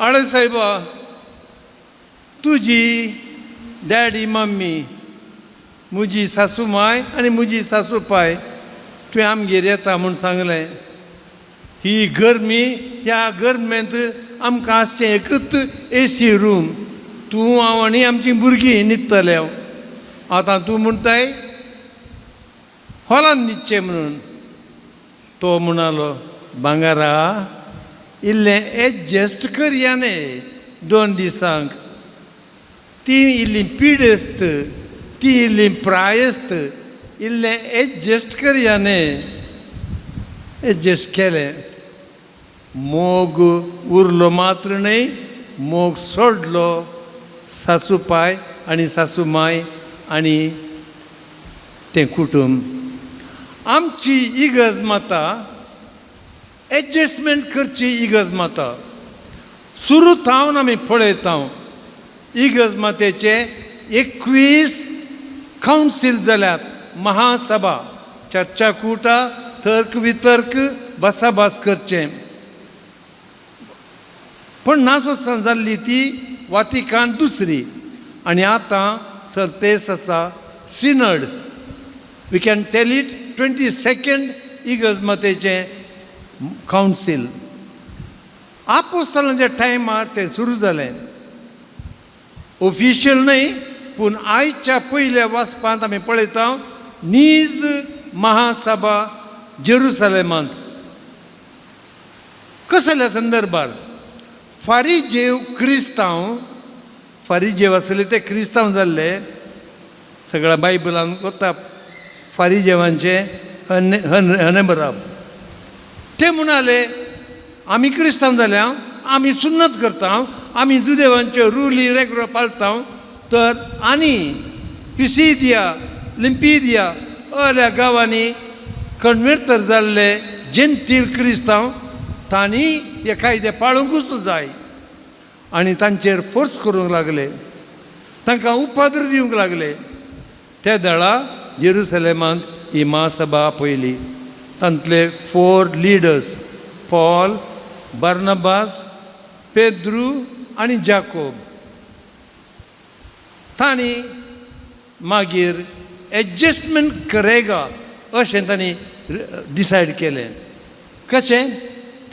आळे साहेबा तुजी daddy mummy म्हजी सासू माय आनी म्हजी सासू पाय तुवें आमगेर येता म्हूण सांगलें. ही गरमी ह्या गरमेंत आमकां आसचें एकच AC रूम. तूं हांव आनी आमचीं भुरगीं न्हिदतले. आतां तूं म्हणटाय हॉलांत न्हिदचें म्हणून. तो म्हणलो भांगारा इल्लें एडजस्ट करया न्ही 2 दिसांक. ती इल्ली पिडेस्त ती इल्ली प्रायस्त इल्लें एडजस्ट करया न्ही. एडजस्ट केलें. मोग उरलो मात्र न्ही मोग सोडलो सासू पाय आनी सासू माय आनी तें कुटूंब. आमची इगज माता एडजस्टमेंट करची इगज माता. सुरू थावन आमी पळयता इगज मातेचे 21 कावन्सील जाल्यात. महासभा चर्चा कुटा तर्क वितर्क बसाभास करचें. पण नाजोसान जाल्ली ती वातिकान दुसरी आनी आतां सर्तेस आसा synod. We can tell it 22nd इगज मातेचें कावन्सील. आपोस्तलांच्या टायमार तें सुरू जालें. ऑफिशियल न्हय पूण आयच्या पयल्या वाचपांत आमी पळयता नीज महासभा जेरुसलेमांत. कसल्या संदर्भार फारिजेव क्रिस्तांव फारिजेव आसले ते क्रिस्तांव जाल्ले. सगळ्या बायबलान वता फारिजेवांचे हनेबराब. ते म्हणाले आमी क्रिस्तांव जाल्या आमी सुन्नत करता आमी जुदेवांचे रुली रेगुलर पाळटा. तर आनी पिसिदिया लिंपिदिया अल्या गांवांनी कन्वर्ट जाल्ले जेंतील क्रिस्तांव तांणी हे कायदे पाळूंकूच जाय आनी तांचेर फोर्स करूंक लागले. तांकां उपाद्र दिवंक लागले. त्या दळा जेरुसलेमांत ही महासभा पयली. तांतले 4 लिडर्स पॉल बार्नबास पेद्रू आनी जाकोब. तांणी मागीर एडजस्टमेंट करेगा अशें तांणी डिसायड केलें. कशें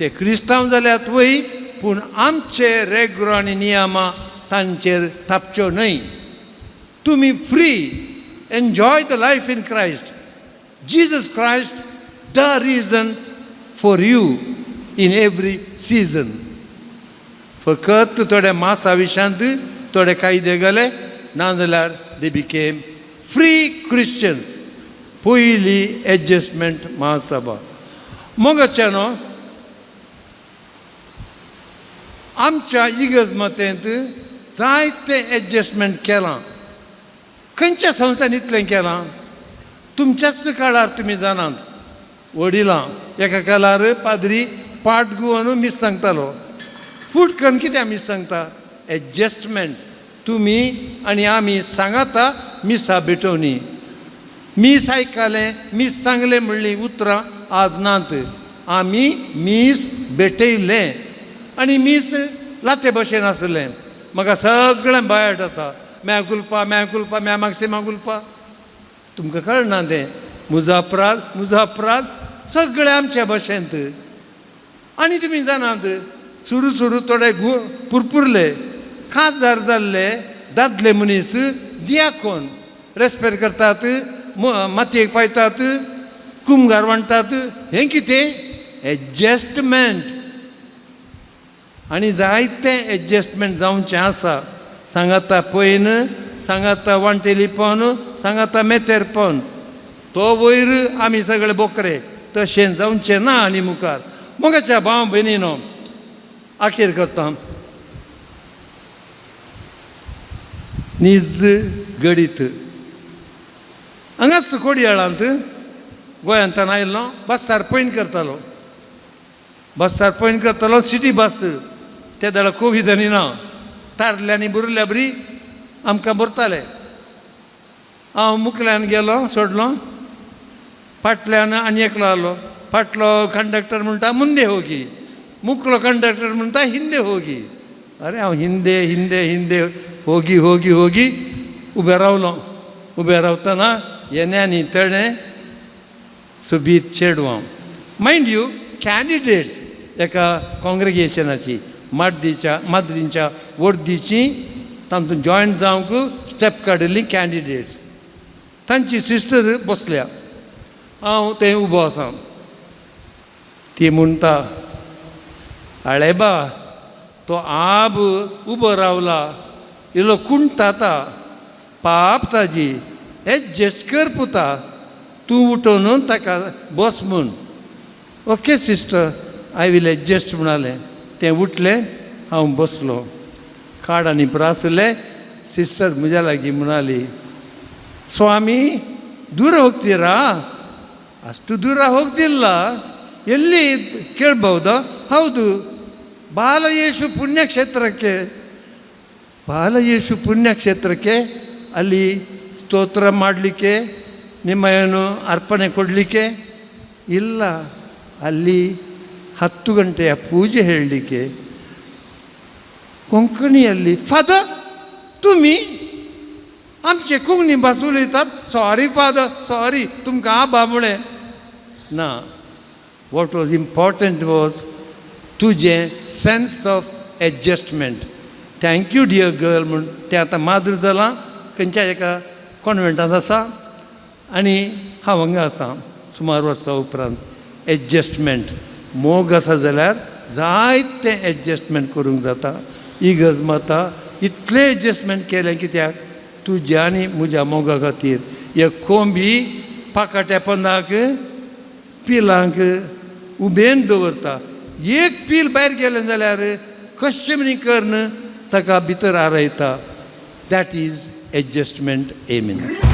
ते क्रिस्तांव जाल्यात वय पूण आमचे रेगुलर आनी नियमां तांचेर थापच्यो न्हय. तुमी free enjoy the life in Christ. Jesus Christ the region for you in every season. फकत थोड्या मासा विशांत थोडे कायदे घाले नाजाल्यार दे बिकेम फ्री क्रिश्चन्स. पयली एडजस्टमेंट महासभा. मोगाच्यानो आमच्या इगज मतेंत जायते एडजस्टमेंट केलां. खंयच्या संस्थान इतलें केलां तुमच्याच काळार तुमी जाणात. वडिलां एका काळार पाद्री पाट गुवन मीस सांगतालो. फूट करून कित्याक मीस सांगता? एडजस्टमेंट. तुमी आनी आमी सांगाता मिसा भेटोवनी. मीस आयकलें मीस सांगलें म्हणली उतरां आज नात. आमी मीस भेटयलें आनी मीस लाते भशेन आसलें. म्हाका सगळें बायट जाता म्या कुलपा म्या मागसेमा कुलपा. तुमकां कळना तें मुजा अपराध सगळें आमच्या भशेंत. आनी तुमी जाणात सुरू थोडे पुरपुरले खासदार जाल्ले दादले मनीस दियाकोन रेस्पेक्ट करतात मातयेक पायतात कुमगार वांटतात. हें कितें? एडजस्टमेंट. आनी जायते एडजस्टमेंट जावचें आसा. सांगाता पयन सांगाता वांटेली पोन सांगाता मेतेर पोन. तो वयर आमी सगळे बोकरे. तशें जावचें ना. आनी मुखार मोगाच्या भाव भयणीनो आखेर करता. निज गडीत हांगाच कोडयाळांत गोंयांतल्यान आयिल्लो बसार पयन करतालो सिटी बस. त्या दाडा कोवीड आनी ना. तारल्यांनी बुरल्या बरी आमकां भरताले. हांव मुखल्यान गेलो सोडलो. फाटल्यान आनी एकलो आलो. फाटलो कंडक्टर म्हणटा मुंदे होगी. मुखलो कंडक्टर म्हणटा हिंदे होगी. अरे हांव हिंदे हिंदे हिंदे होगी होगी होगी उबें रावलो. उबें रावतना येणे आनी तेणें सुबीत चेडवां. मायंड यू कॅन्डिडेट्स एका कॉंग्रेगेशनाची माद्रींच्या वर्दीची तातूंत जॉयन जावंक स्टेप काडिल्लीं कॅन्डिडेट्स. तांची सिस्टर बसल्या. हांव थंय उबो आसा. ती म्हणटा आळेबा तो आब उबो रावला इल्लो कुणटाता पाप ताजी एडजस्ट कर पुता तूं उठोन ताका बस म्हूण. Okay sister I will adjust म्हणालें. तें उठलें हांव बसलो. कार्ड आनी प्रासले. सिस्टर म्हज्या लागीं म्हणाली ಸ್ವಾಮಿ ದೂರ ಹೋಗ್ತೀರಾ? ಅಷ್ಟು ದೂರ ಹೋಗ್ದಿಲ್ಲ. ಎಲ್ಲಿ ಕೇಳ್ಬಹುದಾ? ಹೌದು, ಬಾಲಯೇಶು ಪುಣ್ಯಕ್ಷೇತ್ರಕ್ಕೆ. ಬಾಲಯೇಶು ಪುಣ್ಯಕ್ಷೇತ್ರಕ್ಕೆ ಅಲ್ಲಿ ಸ್ತೋತ್ರ ಮಾಡಲಿಕ್ಕೆ, ನಿಮ್ಮ ಏನು ಅರ್ಪಣೆ ಕೊಡಲಿಕ್ಕೆ ಇಲ್ಲ, ಅಲ್ಲಿ 10 ಗಂಟೆಯ ಪೂಜೆ ಹೇಳಲಿಕ್ಕೆ. ಕೊಂಕಣಿಯಲ್ಲಿ ಫಾದರ್ तुम्ही आमचे कोंकणी भास उलयतात. सॉरी फादर, सॉरी तुमकां आ बाबुळे ना. वॉट वॉज इम्पॉर्टंट वॉज तुजें sense of adjustment. Thank you dear girl म्हूण. तें आतां माद्र जालां, खंयच्या एका कॉन्वेंटांत आसा आनी हांव हांगा आसा सुमार वर्सां उपरांत. एडजस्टमेंट मोग आसा जाल्यार जायतें एडजस्टमेंट करूंक जाता. इगर्ज माता इतलें एडजस्टमेंट केलें कित्याक तुज्या आनी म्हज्या मोगा खातीर. हे कोंबी पाकाट्या पोंदाक पिलांक उबेन दवरता. एक पील भायर गेलें जाल्यार कशें म्हणी करन ताका भितर आरयता. That is adjustment. एमीन.